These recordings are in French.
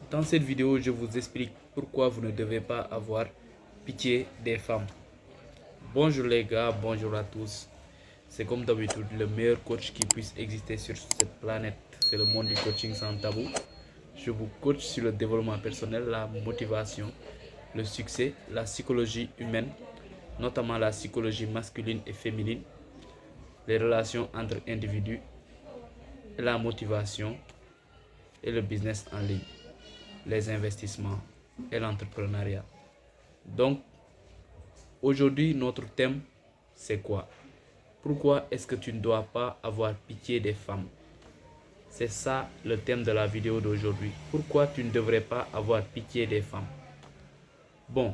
Dans cette vidéo, je vous explique pourquoi vous ne devez pas avoir pitié des femmes. Bonjour les gars, bonjour à tous. C'est comme d'habitude le meilleur coach qui puisse exister sur cette planète. C'est le monde du coaching sans tabou. Je vous coach sur le développement personnel, la motivation, le succès, la psychologie humaine, notamment la psychologie masculine et féminine, les relations entre individus, la motivation et le business en ligne, les investissements et l'entrepreneuriat. Donc, aujourd'hui, notre thème, c'est quoi? Pourquoi est-ce que tu ne dois pas avoir pitié des femmes? C'est ça le thème de la vidéo d'aujourd'hui. Pourquoi tu ne devrais pas avoir pitié des femmes? Bon,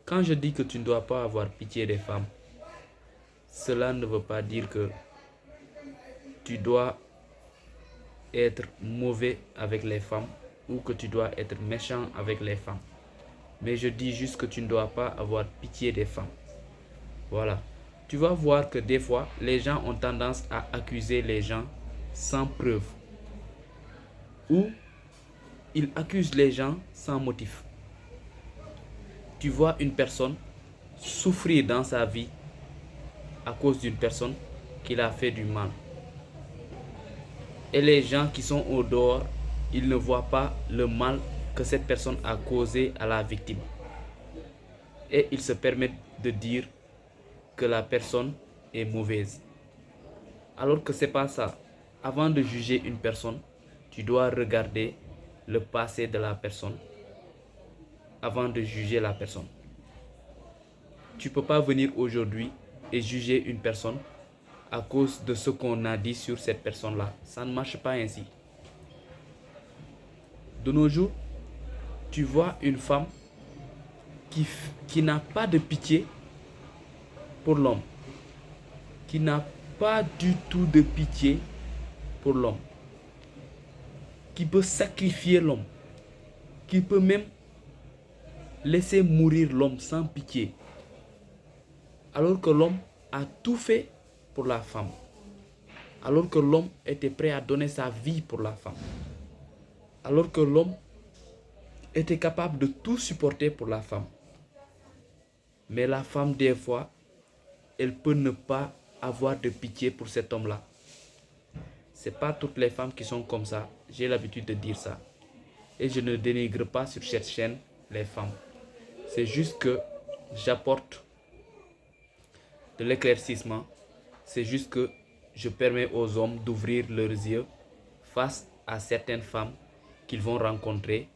quand je dis que tu ne dois pas avoir pitié des femmes, cela ne veut pas dire que tu dois être mauvais avec les femmes ou que tu dois être méchant avec les femmes. Mais je dis juste que tu ne dois pas avoir pitié des femmes. Voilà. Tu vas voir que des fois, les gens ont tendance à accuser les gens sans preuve. Ou ils accusent les gens sans motif. Tu vois une personne souffrir dans sa vie à cause d'une personne qui l'a fait du mal. Et les gens qui sont au dehors, ils ne voient pas le mal que cette personne a causé à la victime. Et ils se permettent de dire que la personne est mauvaise. Alors que c'est pas ça. Avant de juger une personne, tu dois regarder le passé de la personne avant de juger la personne. Tu ne peux pas venir aujourd'hui et juger une personne à cause de ce qu'on a dit sur cette personne-là. Ça ne marche pas ainsi. De nos jours, tu vois une femme qui n'a pas de pitié pour l'homme, qui n'a pas du tout de pitié pour l'homme, qui peut sacrifier l'homme, qui peut même laisser mourir l'homme sans pitié, alors que l'homme a tout fait pour la femme, alors que l'homme était prêt à donner sa vie pour la femme, alors que l'homme était capable de tout supporter pour la femme. Mais la femme, des fois, elle peut ne pas avoir de pitié pour cet homme-là. C'est pas toutes les femmes qui sont comme ça. J'ai l'habitude de dire ça. Et je ne dénigre pas sur cette chaîne les femmes. C'est juste que j'apporte de l'éclaircissement. C'est juste que je permets aux hommes d'ouvrir leurs yeux face à certaines femmes qu'ils vont rencontrer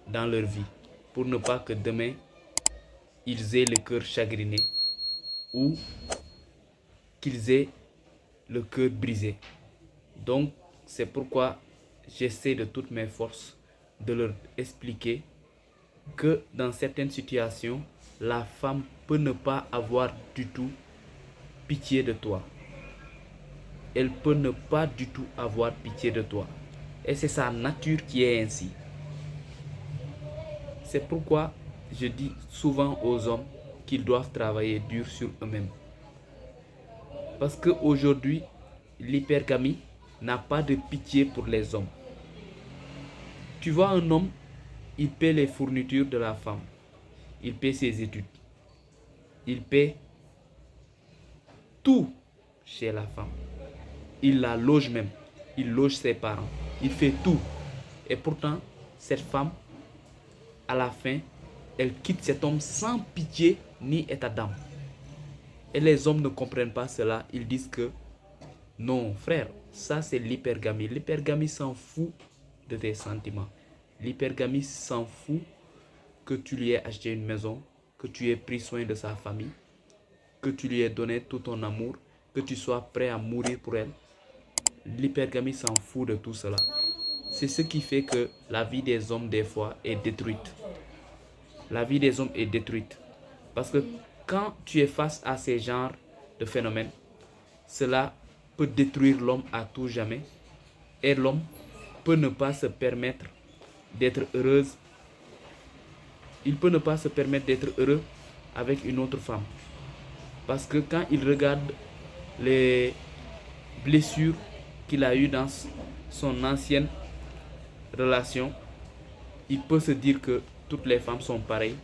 dans leur vie. Pour ne pas que demain, ils aient le cœur chagriné ou qu'ils aient le cœur brisé. Donc, c'est pourquoi j'essaie de toutes mes forces de leur expliquer que dans certaines situations, la femme peut ne pas avoir du tout pitié de toi. Elle peut ne pas du tout avoir pitié de toi. Et c'est sa nature qui est ainsi. C'est pourquoi je dis souvent aux hommes qu'ils doivent travailler dur sur eux-mêmes. Parce qu'aujourd'hui, l'hypergamie n'a pas de pitié pour les hommes. Tu vois un homme, il paie les fournitures de la femme. Il paie ses études. Il paie tout chez la femme. Il la loge même. Il loge ses parents. Il fait tout. Et pourtant, cette femme, à la fin, elle quitte cet homme sans pitié ni état d'âme. Et les hommes ne comprennent pas cela. Ils disent que non, frère, ça c'est l'hypergamie. L'hypergamie s'en fout de tes sentiments. L'hypergamie s'en fout que tu lui aies acheté une maison, que tu aies pris soin de sa famille, que tu lui aies donné tout ton amour, que tu sois prêt à mourir pour elle. L'hypergamie s'en fout de tout cela. C'est ce qui fait que la vie des hommes, des fois, est détruite. La vie des hommes est détruite. Parce que quand tu es face à ces genres de phénomènes, cela peut détruire l'homme à tout jamais. Et l'homme peut ne pas se permettre d'être heureuse. Il peut ne pas se permettre d'être heureux avec une autre femme. Parce que quand il regarde les blessures qu'il a eues dans son ancienne relation, il peut se dire que toutes les femmes sont pareilles,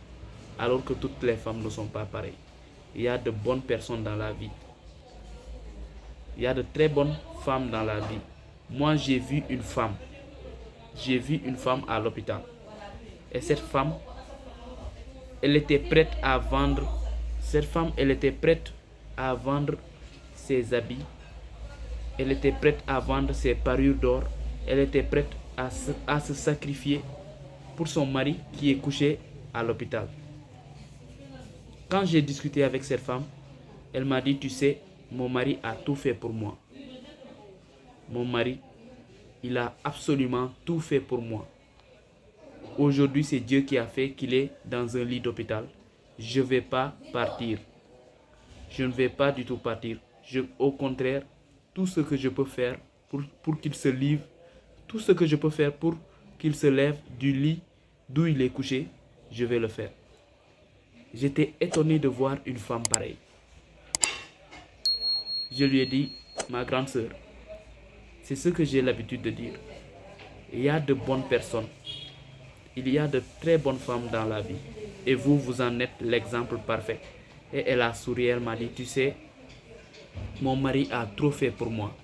alors que toutes les femmes ne sont pas pareilles. Il y a de bonnes personnes dans la vie. Il y a de très bonnes femmes dans la vie. Moi, j'ai vu une femme. J'ai vu une femme à l'hôpital. Et cette femme, elle était prête à vendre. Cette femme, elle était prête à vendre ses habits. Elle était prête à vendre ses parures d'or. Elle était prête à se sacrifier pour son mari qui est couché à l'hôpital. Quand j'ai discuté avec cette femme, elle m'a dit, tu sais, mon mari a tout fait pour moi. Mon mari, il a absolument tout fait pour moi. Aujourd'hui, c'est Dieu qui a fait qu'il est dans un lit d'hôpital. Je ne vais pas partir. Je ne vais pas du tout partir. Au contraire, tout ce que je peux faire pour qu'il se livre, tout ce que je peux faire pour qu'il se lève du lit d'où il est couché, je vais le faire. J'étais étonné de voir une femme pareille. Je lui ai dit, ma grande sœur, c'est ce que j'ai l'habitude de dire. Il y a de bonnes personnes. Il y a de très bonnes femmes dans la vie. Et vous en êtes l'exemple parfait. Et elle a souri, elle m'a dit, tu sais, mon mari a trop fait pour moi.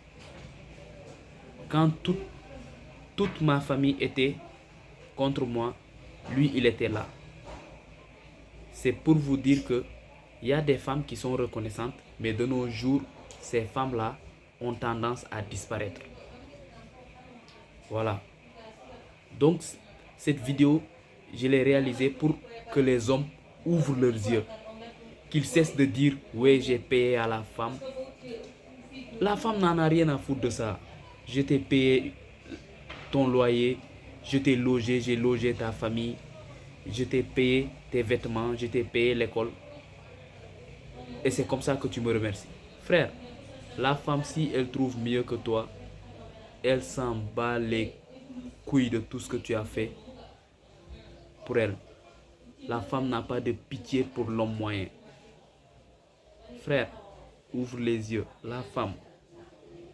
Quand toute ma famille était contre moi, lui, il était là. C'est pour vous dire que il y a des femmes qui sont reconnaissantes, mais de nos jours, ces femmes-là ont tendance à disparaître. Voilà. Donc, cette vidéo, je l'ai réalisée pour que les hommes ouvrent leurs yeux. Qu'ils cessent de dire, oui, j'ai payé à la femme. La femme n'en a rien à foutre de ça. Je t'ai payé ton loyer, je t'ai logé, j'ai logé ta famille, je t'ai payé tes vêtements, je t'ai payé l'école. Et c'est comme ça que tu me remercies. Frère, la femme, si elle trouve mieux que toi, elle s'en bat les couilles de tout ce que tu as fait pour elle. La femme n'a pas de pitié pour l'homme moyen. Frère, ouvre les yeux. La femme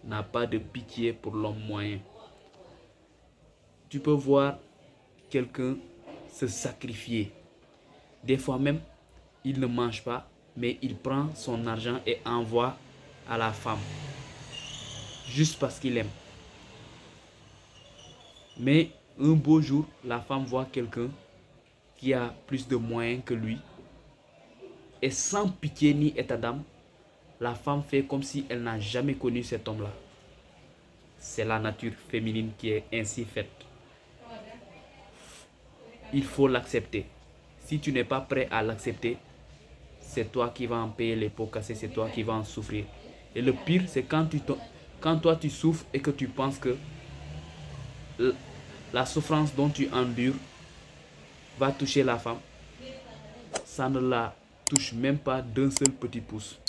n'a pas de pitié pour l'homme moyen. Tu peux voir quelqu'un se sacrifier. Des fois même, il ne mange pas, mais il prend son argent et envoie à la femme. Juste parce qu'il aime. Mais un beau jour, la femme voit quelqu'un qui a plus de moyens que lui. Et sans pitié ni état d'âme, la femme fait comme si elle n'a jamais connu cet homme-là. C'est la nature féminine qui est ainsi faite. Il faut l'accepter. Si tu n'es pas prêt à l'accepter, c'est toi qui vas en payer les pots cassés, c'est toi qui vas en souffrir. Et le pire, c'est quand toi tu souffres et que tu penses que la souffrance dont tu endures va toucher la femme, ça ne la touche même pas d'un seul petit pouce.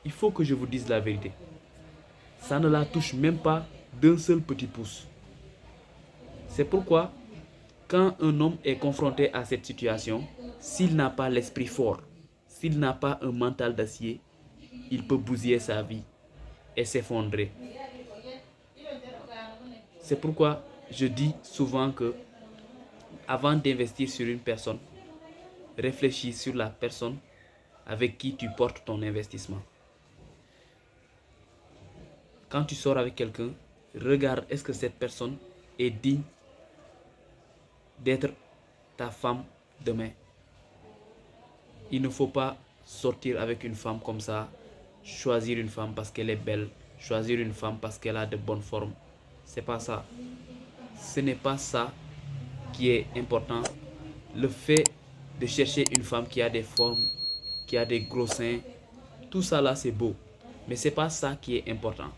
Il faut que je vous dise la vérité. Ça ne la touche même pas d'un seul petit pouce. C'est pourquoi, quand un homme est confronté à cette situation, s'il n'a pas l'esprit fort, s'il n'a pas un mental d'acier, il peut bousiller sa vie et s'effondrer. C'est pourquoi je dis souvent que, avant d'investir sur une personne, réfléchis sur la personne avec qui tu portes ton investissement. Quand tu sors avec quelqu'un, regarde est-ce que cette personne est digne d'être ta femme demain. Il ne faut pas sortir avec une femme comme ça, choisir une femme parce qu'elle est belle, choisir une femme parce qu'elle a de bonnes formes. C'est pas ça. Ce n'est pas ça qui est important. Le fait de chercher une femme qui a des formes, qui a des gros seins, tout ça là c'est beau. Mais c'est pas ça qui est important.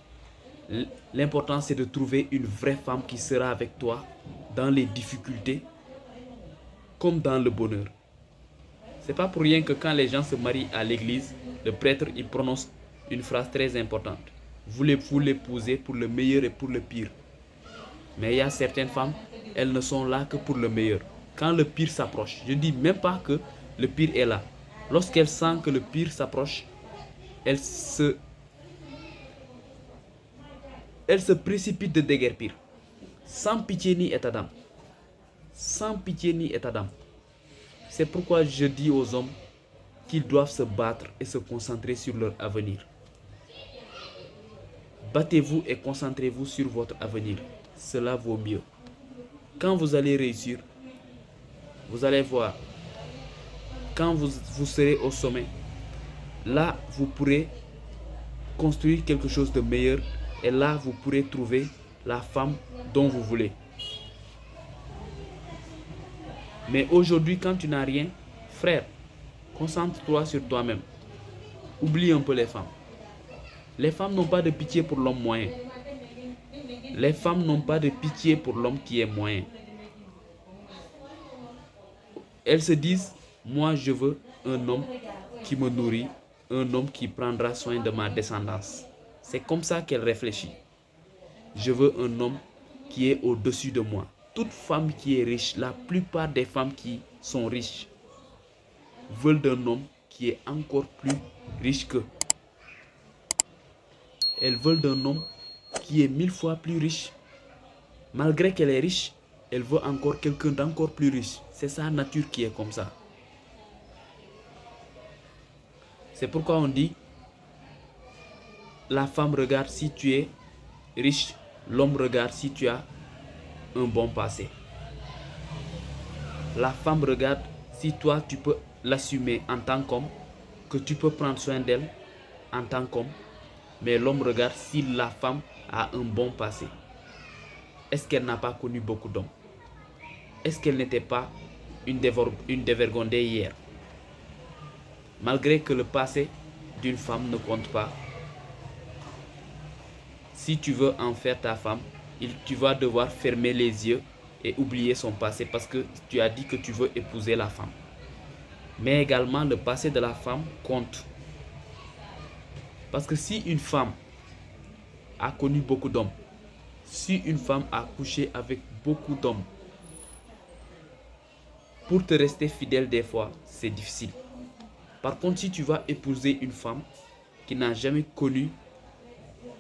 L'important c'est de trouver une vraie femme qui sera avec toi dans les difficultés comme dans le bonheur. C'est pas pour rien que quand les gens se marient à l'église, le prêtre il prononce une phrase très importante. Voulez-vous l'épouser pour le meilleur et pour le pire? Mais il y a certaines femmes, elles ne sont là que pour le meilleur. Quand le pire s'approche, je ne dis même pas que le pire est là. Lorsqu'elle sent que le pire s'approche, elle se précipite de déguerpir. sans pitié ni état d'âme. Sans pitié ni état d'âme. C'est pourquoi je dis aux hommes qu'ils doivent se battre et se concentrer sur leur avenir. Battez-vous et concentrez-vous sur votre avenir. Cela vaut mieux. Quand vous allez réussir, vous allez voir, quand vous serez au sommet, là, vous pourrez construire quelque chose de meilleur et là, vous pourrez trouver la femme dont vous voulez. Mais aujourd'hui, quand tu n'as rien, frère, concentre-toi sur toi-même. Oublie un peu les femmes. Les femmes n'ont pas de pitié pour l'homme moyen. Les femmes n'ont pas de pitié pour l'homme qui est moyen. Elles se disent, moi je veux un homme qui me nourrit, un homme qui prendra soin de ma descendance. C'est comme ça qu'elles réfléchissent. Je veux un homme qui est au-dessus de moi. Toute femme qui est riche, la plupart des femmes qui sont riches veulent d'un homme qui est encore plus riche qu'eux. Elles veulent d'un homme qui est 1000 fois plus riche. Malgré qu'elle est riche, elle veut encore quelqu'un d'encore plus riche. C'est sa nature qui est comme ça. C'est pourquoi on dit, la femme regarde si tu es riche, l'homme regarde si tu as un bon passé. La femme regarde si toi tu peux l'assumer en tant qu'homme, que tu peux prendre soin d'elle en tant qu'homme. Mais l'homme regarde si la femme a un bon passé. Est-ce qu'elle n'a pas connu beaucoup d'hommes? Est-ce qu'elle n'était pas une dévergondée hier? Malgré que le passé d'une femme ne compte pas, si tu veux en faire ta femme, tu vas devoir fermer les yeux et oublier son passé parce que tu as dit que tu veux épouser la femme. Mais également le passé de la femme compte. Parce que si une femme a connu beaucoup d'hommes, si une femme a couché avec beaucoup d'hommes, pour te rester fidèle des fois, c'est difficile. Par contre, si tu vas épouser une femme qui n'a jamais connu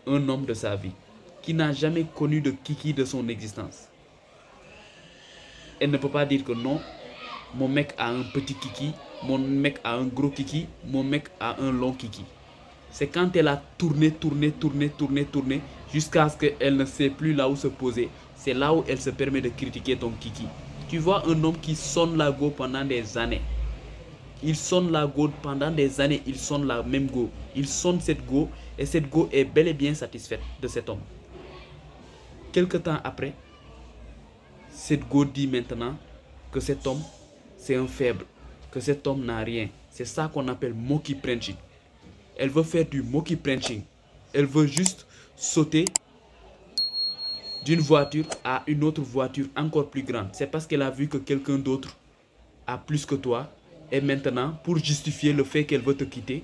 un homme de sa vie, qui n'a jamais connu de kiki de son existence, elle ne peut pas dire que non, mon mec a un petit kiki, mon mec a un gros kiki, mon mec a un long kiki. C'est quand elle a tourné jusqu'à ce qu'elle ne sait plus là où se poser. C'est là où elle se permet de critiquer ton kiki. Tu vois un homme qui sonne la go pendant des années. Il sonne la go pendant des années, il sonne la même go. Il sonne cette go et cette go est bel et bien satisfaite de cet homme. Quelque temps après, cette go dit maintenant que cet homme, c'est un faible, que cet homme n'a rien. C'est ça qu'on appelle monkey punching. Elle veut faire du monkey punching. Elle veut juste sauter d'une voiture à une autre voiture encore plus grande. C'est parce qu'elle a vu que quelqu'un d'autre a plus que toi. Et maintenant, pour justifier le fait qu'elle veut te quitter,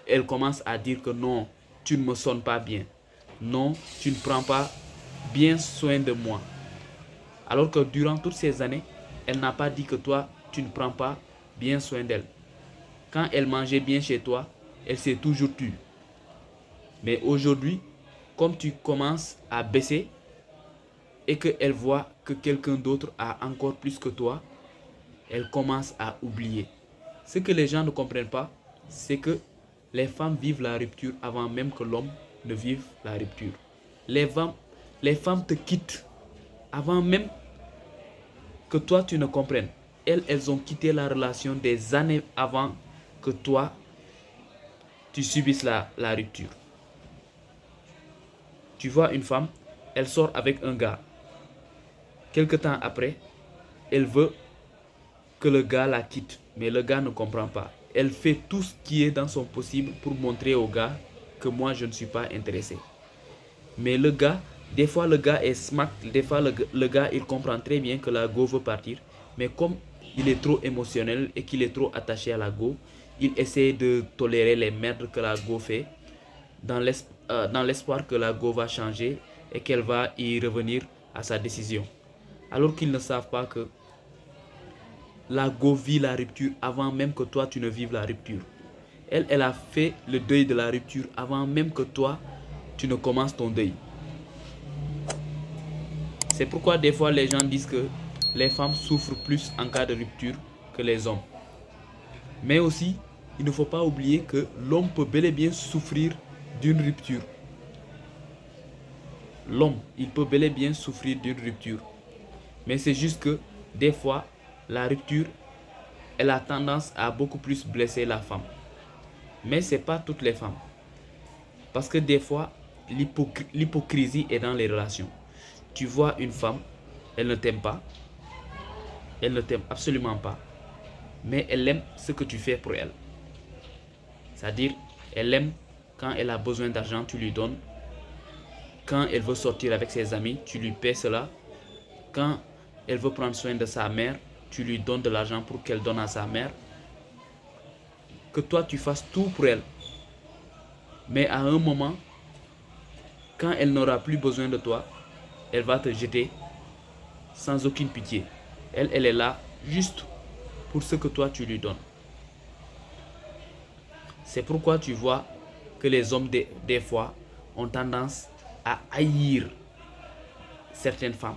elle commence à dire que non, tu ne me sonnes pas bien. Non, tu ne prends pas bien soin de moi. Alors que durant toutes ces années, elle n'a pas dit que toi, tu ne prends pas bien soin d'elle. Quand elle mangeait bien chez toi, elle s'est toujours tue. Mais aujourd'hui, comme tu commences à baisser et qu'elle voit que quelqu'un d'autre a encore plus que toi, elle commence à oublier. Ce que les gens ne comprennent pas, c'est que les femmes vivent la rupture avant même que l'homme ne vive la rupture. Les femmes te quittent avant même que toi tu ne comprennes. Elles ont quitté la relation des années avant que toi tu subisses la rupture. Tu vois une femme, elle sort avec un gars. Quelque temps après, elle veut que le gars la quitte, mais le gars ne comprend pas. Elle fait tout ce qui est dans son possible pour montrer au gars que moi je ne suis pas intéressé. Mais le gars, des fois le gars est smack, des fois le gars il comprend très bien que la go veut partir, mais comme il est trop émotionnel et qu'il est trop attaché à la go, il essaie de tolérer les merdes que la go fait dans l'espoir que la go va changer et qu'elle va y revenir à sa décision. Alors qu'ils ne savent pas que la go vit la rupture avant même que toi tu ne vives la rupture. Elle a fait le deuil de la rupture avant même que toi tu ne commences ton deuil. C'est pourquoi des fois les gens disent que les femmes souffrent plus en cas de rupture que les hommes. Mais aussi, il ne faut pas oublier que l'homme peut bel et bien souffrir d'une rupture. L'homme, il peut bel et bien souffrir d'une rupture. Mais c'est juste que des fois, la rupture, elle a tendance à beaucoup plus blesser la femme. Mais ce n'est pas toutes les femmes. Parce que des fois, l'hypocrisie est dans les relations. Tu vois une femme, elle ne t'aime pas. Elle ne t'aime absolument pas. Mais elle aime ce que tu fais pour elle. C'est-à-dire, elle aime quand elle a besoin d'argent, tu lui donnes. Quand elle veut sortir avec ses amis, tu lui paies cela. Quand elle veut prendre soin de sa mère, tu lui donnes de l'argent pour qu'elle donne à sa mère. Que toi, tu fasses tout pour elle. Mais à un moment, quand elle n'aura plus besoin de toi, elle va te jeter sans aucune pitié. Elle est là juste pour ce que toi, tu lui donnes. C'est pourquoi tu vois que les hommes, des fois, ont tendance à haïr certaines femmes.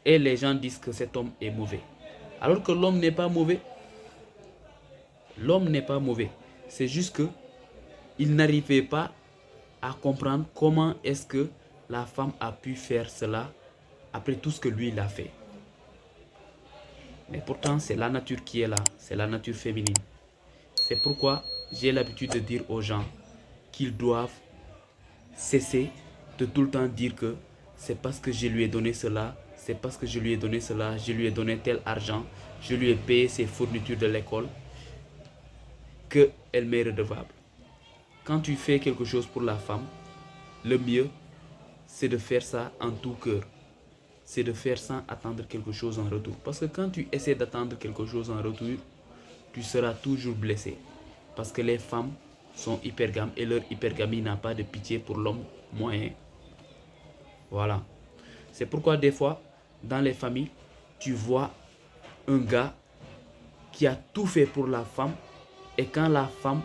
Et les gens disent que cet homme est mauvais. Alors que l'homme n'est pas mauvais. L'homme n'est pas mauvais. C'est juste que il n'arrivait pas à comprendre comment est-ce que la femme a pu faire cela après tout ce que lui il a fait. Mais pourtant, c'est la nature qui est là. C'est la nature féminine. C'est pourquoi j'ai l'habitude de dire aux gens qu'ils doivent cesser de tout le temps dire que c'est parce que je lui ai donné cela, c'est parce que je lui ai donné cela, je lui ai donné tel argent, je lui ai payé ses fournitures de l'école, qu'elle m'est redevable. Quand tu fais quelque chose pour la femme, le mieux, c'est de faire ça en tout cœur. C'est de faire sans attendre quelque chose en retour. Parce que quand tu essaies d'attendre quelque chose en retour, tu seras toujours blessé. Parce que les femmes sont hypergames et leur hypergamie n'a pas de pitié pour l'homme moyen. Voilà. C'est pourquoi des fois, dans les familles, tu vois un gars qui a tout fait pour la femme et quand la femme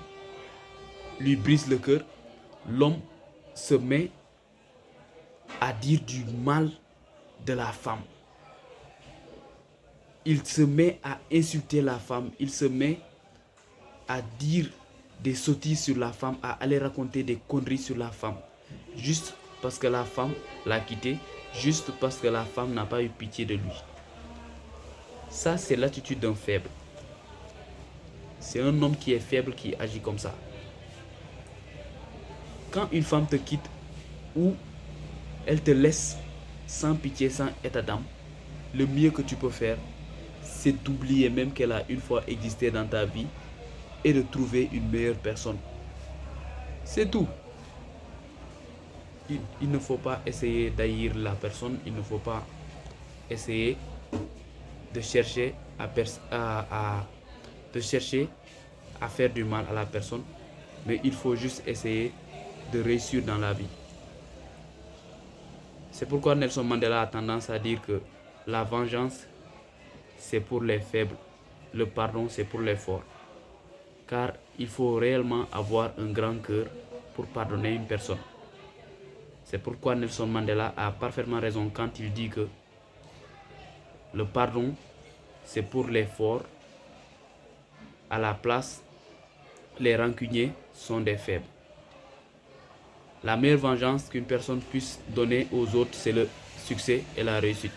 lui brise le cœur, l'homme se met à dire du mal de la femme. Il se met à insulter la femme, il se met à dire des sottises sur la femme, à aller raconter des conneries sur la femme. Juste parce que la femme l'a quitté, juste parce que la femme n'a pas eu pitié de lui. Ça, c'est l'attitude d'un faible. C'est un homme qui est faible qui agit comme ça. Quand une femme te quitte ou elle te laisse sans pitié, sans état d'âme, le mieux que tu peux faire, c'est d'oublier même qu'elle a une fois existé dans ta vie et de trouver une meilleure personne. C'est tout. Il ne faut pas essayer d'haïr la personne, il ne faut pas essayer de chercher à faire du mal à la personne, mais il faut juste essayer de réussir dans la vie. C'est pourquoi Nelson Mandela a tendance à dire que la vengeance, c'est pour les faibles, le pardon, c'est pour les forts. Car il faut réellement avoir un grand cœur pour pardonner une personne. C'est pourquoi Nelson Mandela a parfaitement raison quand il dit que le pardon, c'est pour les forts. À la place, les rancuniers sont des faibles. La meilleure vengeance qu'une personne puisse donner aux autres, c'est le succès et la réussite.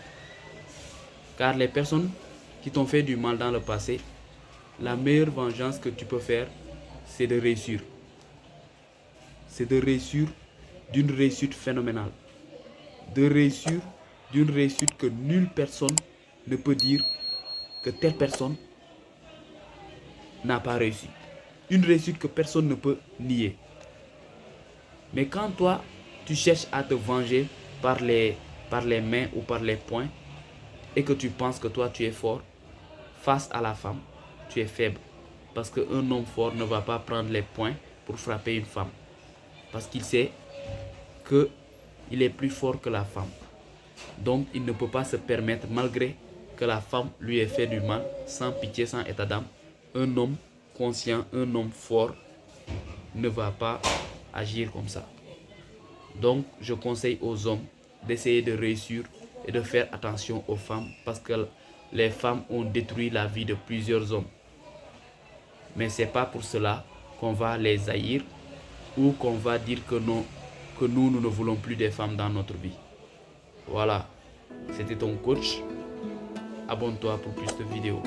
Car les personnes qui t'ont fait du mal dans le passé, la meilleure vengeance que tu peux faire, c'est de réussir. C'est de réussir d'une réussite phénoménale. De réussir d'une réussite que nulle personne ne peut dire que telle personne n'a pas réussi. Une réussite que personne ne peut nier. Mais quand toi, tu cherches à te venger par les mains ou par les poings et que tu penses que toi, tu es fort, face à la femme, tu es faible. Parce qu'un homme fort ne va pas prendre les poings pour frapper une femme. Parce qu'il sait qu'il est plus fort que la femme. Donc, il ne peut pas se permettre, malgré que la femme lui ait fait du mal, sans pitié, sans état d'âme, un homme conscient, un homme fort ne va pas agir comme ça. Donc, je conseille aux hommes d'essayer de réussir et de faire attention aux femmes parce que les femmes ont détruit la vie de plusieurs hommes. Mais ce n'est pas pour cela qu'on va les haïr ou qu'on va dire que non, que nous ne voulons plus des femmes dans notre vie. Voilà, c'était ton coach. Abonne-toi pour plus de vidéos.